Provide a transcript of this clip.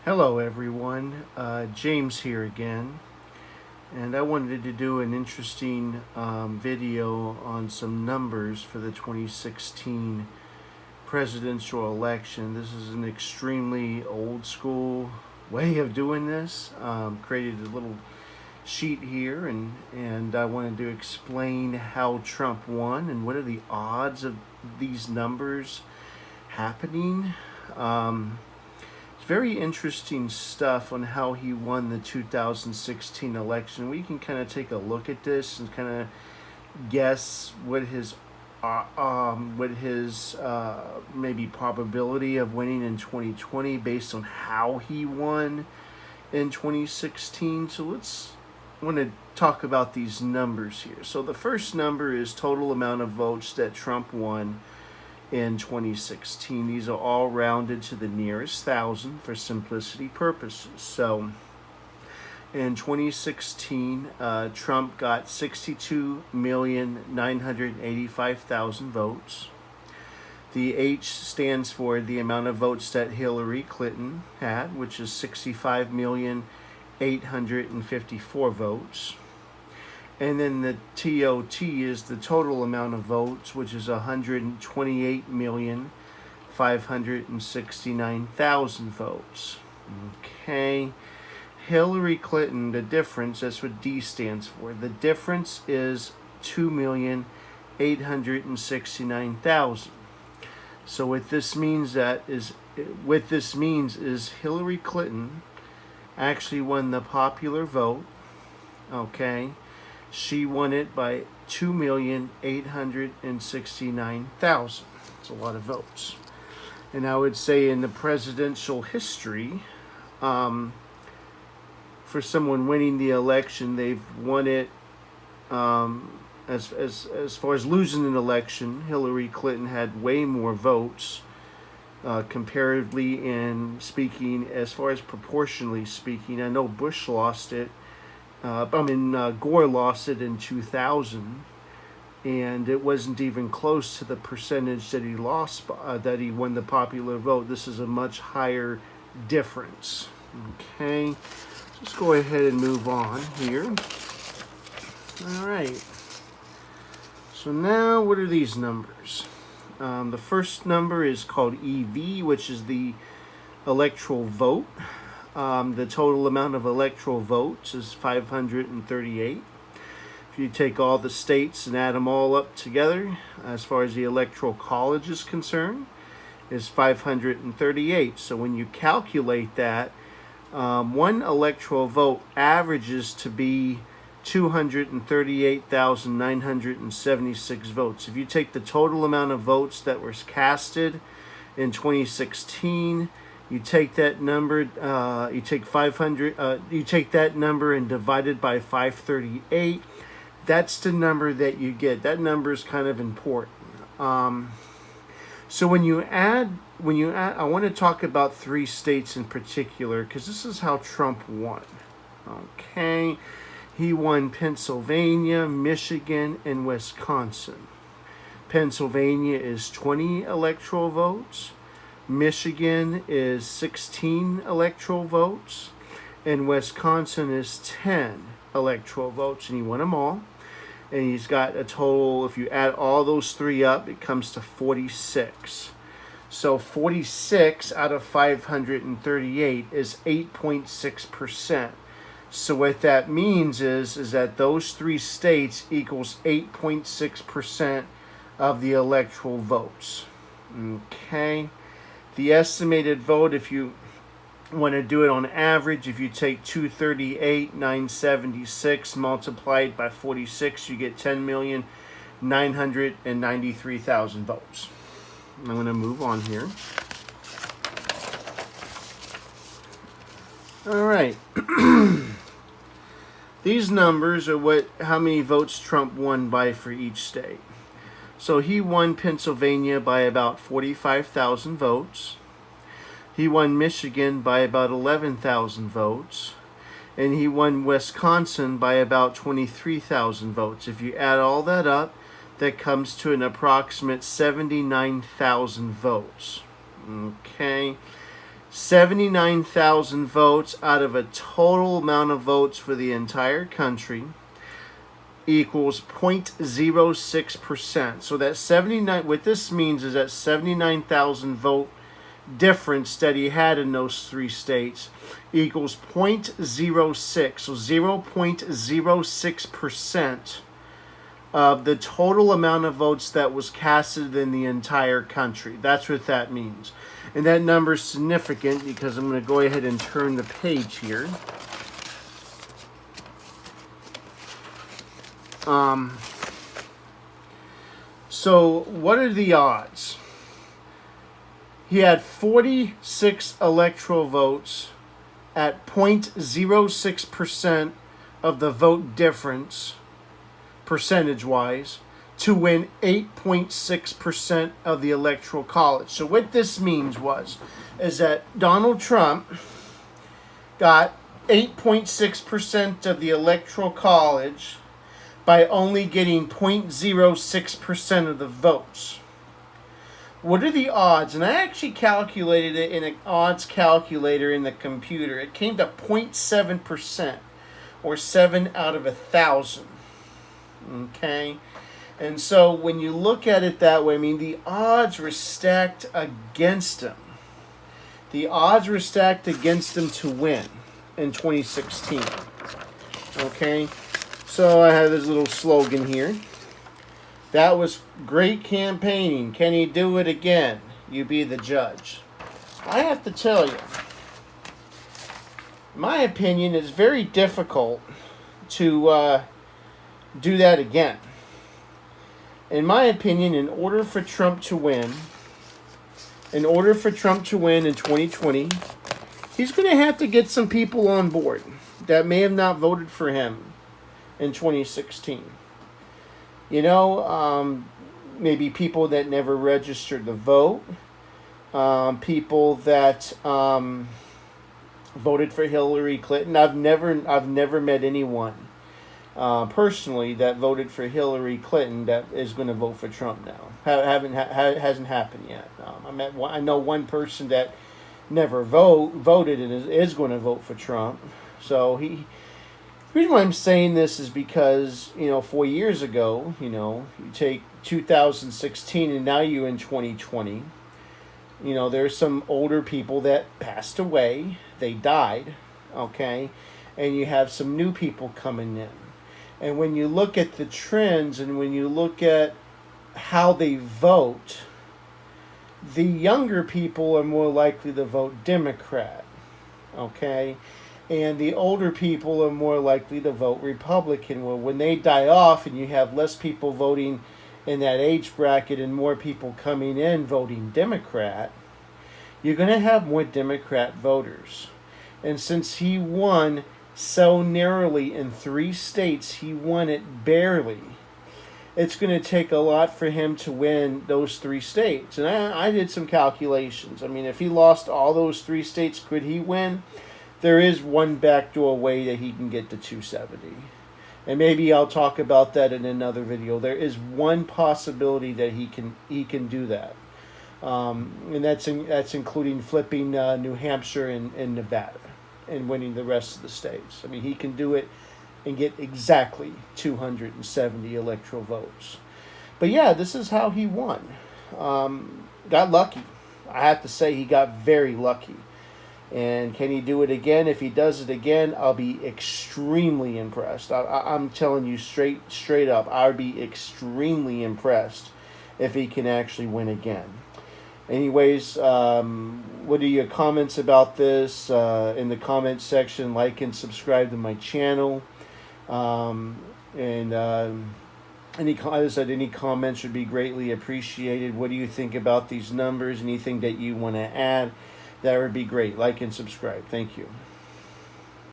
Hello everyone, James here again, and I wanted to do an interesting video on some numbers for the 2016 presidential election. This is an extremely old school way of doing this. Created a little sheet here, and I wanted to explain how Trump won and what are the odds of these numbers happening. Very interesting stuff on how he won the 2016 election. We can kind of take a look at this and kind of guess what his maybe probability of winning in 2020 based on how he won in 2016. So I want to talk about these numbers here. So the first number is total amount of votes that Trump won in 2016. These are all rounded to the nearest thousand for simplicity purposes. So in 2016, Trump got 62,985,000 votes. The H stands for the amount of votes that Hillary Clinton had, which is 65,854 votes. And then the TOT is the total amount of votes, which is 128,569,000 votes. Okay. Hillary Clinton, the difference, that's what D stands for. The difference is 2,869,000. So what this means is Hillary Clinton actually won the popular vote. Okay. She won it by 2,869,000. It's a lot of votes. And I would say in the presidential history, for someone winning the election, they've won it as far as losing an election. Hillary Clinton had way more votes comparatively in speaking, as far as proportionally speaking. I know Bush lost it. Gore lost it in 2000, and it wasn't even close to the percentage that he lost, that he won the popular vote. This is a much higher difference. Okay, let's go ahead and move on here. All right. So now, what are these numbers? The first number is called EV, which is the electoral vote. The total amount of electoral votes is 538. If you take all the states and add them all up together, as far as the electoral college is concerned, is 538. So when you calculate that, one electoral vote averages to be 238,976 votes. If you take the total amount of votes that were casted in 2016, you take that number, you take that number and divide it by 538. That's the number that you get. That number is kind of important. So when you add, I want to talk about three states in particular because this is how Trump won. Okay, he won Pennsylvania, Michigan, and Wisconsin. Pennsylvania is 20 electoral votes. Michigan is 16 electoral votes, and Wisconsin is 10 electoral votes, and he won them all. And he's got a total, if you add all those three up, it comes to 46. So 46 out of 538 is 8.6%. So what that means is that those three states equals 8.6% of the electoral votes. Okay. The estimated vote, if you want to do it on average, if you take 238,976 multiplied by 46, you get 10,993,000 votes. I'm going to move on here. All right. These numbers are how many votes Trump won by for each state. So he won Pennsylvania by about 45,000 votes. He won Michigan by about 11,000 votes. And he won Wisconsin by about 23,000 votes. If you add all that up, that comes to an approximate 79,000 votes. Okay. 79,000 votes out of a total amount of votes for the entire country equals 0.06%. So that 79, what this means is that 79,000 vote difference that he had in those 3 states equals 0.06. So 0.06% of the total amount of votes that was casted in the entire country. That's what that means. And that number is significant because I'm going to go ahead and turn the page here. So what are the odds? He had 46 electoral votes at 0.06% of the vote difference, percentage-wise, to win 8.6% of the Electoral College. So what this means is that Donald Trump got 8.6% of the Electoral College by only getting 0.06% of the votes. What are the odds? And I actually calculated it in an odds calculator in the computer. It came to 0.7%, or 7 out of 1,000. Okay? And so when you look at it that way, I mean, the odds were stacked against him. The odds were stacked against him to win in 2016. Okay? So I have this little slogan here. That was great campaigning. Can he do it again? You be the judge. I have to tell you, my opinion, it's very difficult to do that again. In my opinion, in order for Trump to win in 2020, he's going to have to get some people on board that may have not voted for him in 2016. You know, maybe people that never registered to vote, people that voted for Hillary Clinton. I've never met anyone personally that voted for Hillary Clinton that is going to vote for Trump now. Hasn't happened yet. I know one person that never voted and is going to vote for Trump. So the reason why I'm saying this is because, 4 years ago, you take 2016 and now you're in 2020. There's some older people that passed away. They died, okay? And you have some new people coming in. And when you look at the trends and when you look at how they vote, the younger people are more likely to vote Democrat, okay? And the older people are more likely to vote Republican. Well, when they die off and you have less people voting in that age bracket and more people coming in voting Democrat, you're going to have more Democrat voters. And since he won so narrowly in 3 states, he won it barely. It's going to take a lot for him to win those 3 states. And I did some calculations. I mean, if he lost all those 3 states, could he win? There is one backdoor way that he can get to 270. And maybe I'll talk about that in another video. There is one possibility that he can do that. And that's including flipping New Hampshire and Nevada and winning the rest of the states. I mean, he can do it and get exactly 270 electoral votes. But yeah, this is how he won. Got lucky. I have to say he got very lucky. And can he do it again? If he does it again, I'll be extremely impressed. I'm telling you straight up, I'll be extremely impressed if he can actually win again. Anyways, what are your comments about this? In the comment section, like and subscribe to my channel. Any comments would be greatly appreciated. What do you think about these numbers? Anything that you want to add? That would be great. Like and subscribe. Thank you.